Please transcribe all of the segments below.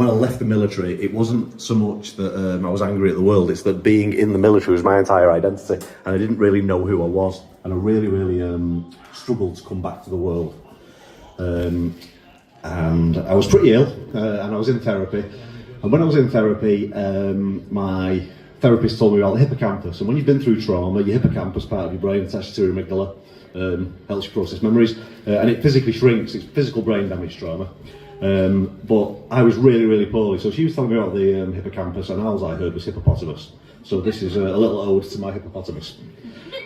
when I left the military, it wasn't so much that I was angry at the world, it's that being in the military was my entire identity, and I didn't really know who I was, and I really, really struggled to come back to the world. And I was pretty ill, and I was in therapy, and when I was in therapy, my therapist told me about the hippocampus, and when you've been through trauma, your hippocampus part of your brain attached to your amygdala helps you process memories, and it physically shrinks. It's physical brain damage trauma. But I was really, really poorly, so she was telling me about the hippocampus, and all I heard was hippopotamus. So this is a little ode to my hippopotamus.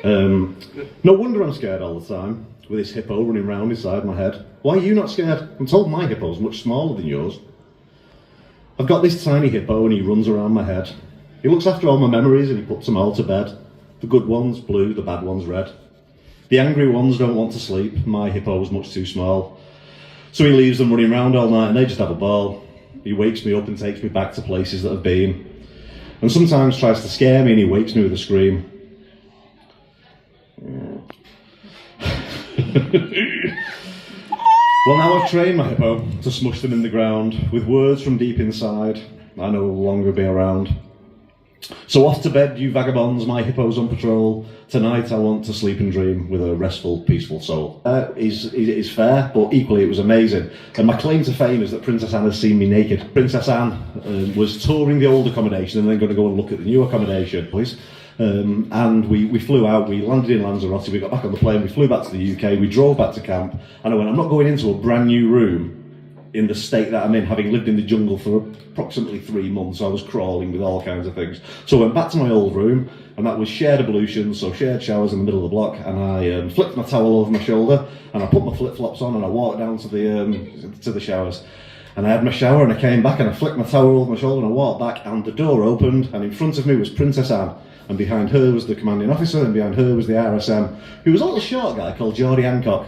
No wonder I'm scared all the time, with this hippo running around inside my head. Why are you not scared? I'm told my hippo's much smaller than yours. I've got this tiny hippo and he runs around my head. He looks after all my memories and he puts them all to bed. The good ones blue, the bad ones red. The angry ones don't want to sleep. My hippo's much too small. So he leaves them running around all night and they just have a ball. He wakes me up and takes me back to places that I've been. And sometimes tries to scare me and he wakes me with a scream. Well, now I've trained my hippo to smush them in the ground with words from deep inside I no longer be around. So off to bed, you vagabonds, my hippo's on patrol. Tonight I want to sleep and dream with a restful, peaceful soul. Is fair, but equally it was amazing. And my claim to fame is that Princess Anne has seen me naked. Princess Anne was touring the old accommodation and then going to go and look at the new accommodation, please. And we flew out, we landed in Lanzarote, we got back on the plane, we flew back to the UK, we drove back to camp, and I went, I'm not going into a brand new room in the state that I'm in, having lived in the jungle for approximately 3 months. I was crawling with all kinds of things. So I went back to my old room, and that was shared ablutions, so shared showers in the middle of the block, and I flipped my towel over my shoulder, and I put my flip-flops on, and I walked down to the showers. And I had my shower, and I came back, and I flicked my towel over my shoulder, and I walked back, and the door opened, and in front of me was Princess Anne. And behind her was the commanding officer, and behind her was the RSM, who was a little short guy called Geordie Hancock.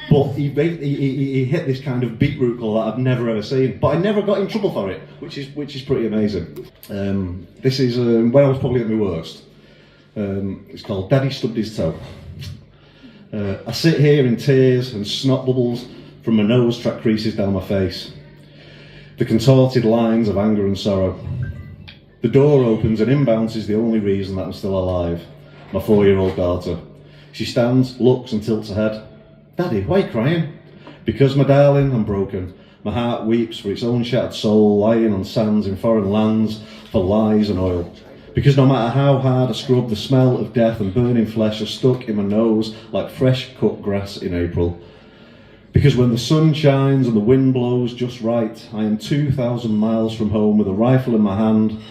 But he hit this kind of beetroot colour that I've never ever seen. But I never got in trouble for it, which is pretty amazing. This is when I was probably at my worst. It's called Daddy Stubbed His Toe. I sit here in tears and snot bubbles from my nose track creases down my face. The contorted lines of anger and sorrow. The door opens and in bounces the only reason that I'm still alive, my 4-year-old daughter. She stands, looks and tilts her head. Daddy, why are you crying? Because, my darling, I'm broken. My heart weeps for its own shattered soul, lying on sands in foreign lands for lies and oil. Because no matter how hard I scrub, the smell of death and burning flesh are stuck in my nose like fresh cut grass in April. Because when the sun shines and the wind blows just right, I am 2,000 miles from home with a rifle in my hand.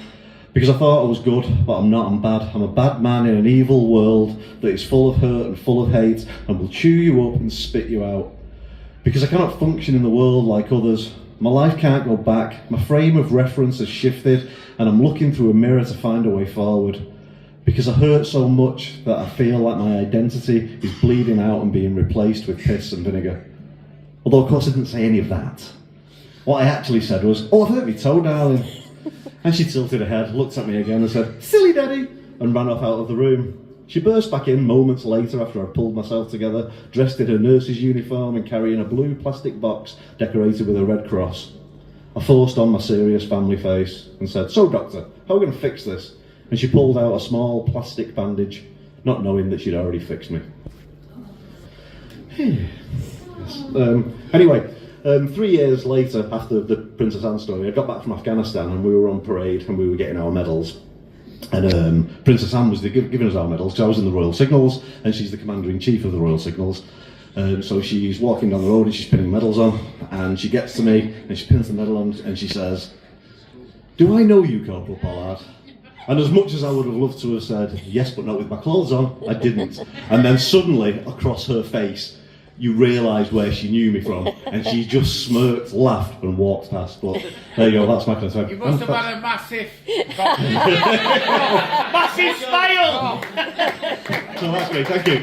Because I thought I was good, but I'm not, I'm bad. I'm a bad man in an evil world that is full of hurt and full of hate and will chew you up and spit you out. Because I cannot function in the world like others. My life can't go back. My frame of reference has shifted and I'm looking through a mirror to find a way forward. Because I hurt so much that I feel like my identity is bleeding out and being replaced with piss and vinegar. Although of course I didn't say any of that. What I actually said was, oh, I've hurt my toe, darling. And she tilted her head, looked at me again and said, silly daddy, and ran off out of the room. She burst back in moments later after I'd pulled myself together, dressed in her nurse's uniform and carrying a blue plastic box decorated with a red cross. I forced on my serious family face and said, so doctor, how are we going to fix this? And she pulled out a small plastic bandage, not knowing that she'd already fixed me. Yes. Anyway, 3 years later, after the Princess Anne story, I got back from Afghanistan and we were on parade and we were getting our medals. And Princess Anne was giving us our medals because I was in the Royal Signals and she's the Commander-in-Chief of the Royal Signals. So she's walking down the road and she's pinning medals on, and she gets to me and she pins the medal on and she says, do I know you, Corporal Pollard? And as much as I would have loved to have said, yes, but not with my clothes on, I didn't. And then suddenly, across her face, you realise where she knew me from, and she just smirked, laughed, and walked past. But there you go, that's my concern. You must have had a massive, massive smile. So that's great, thank you.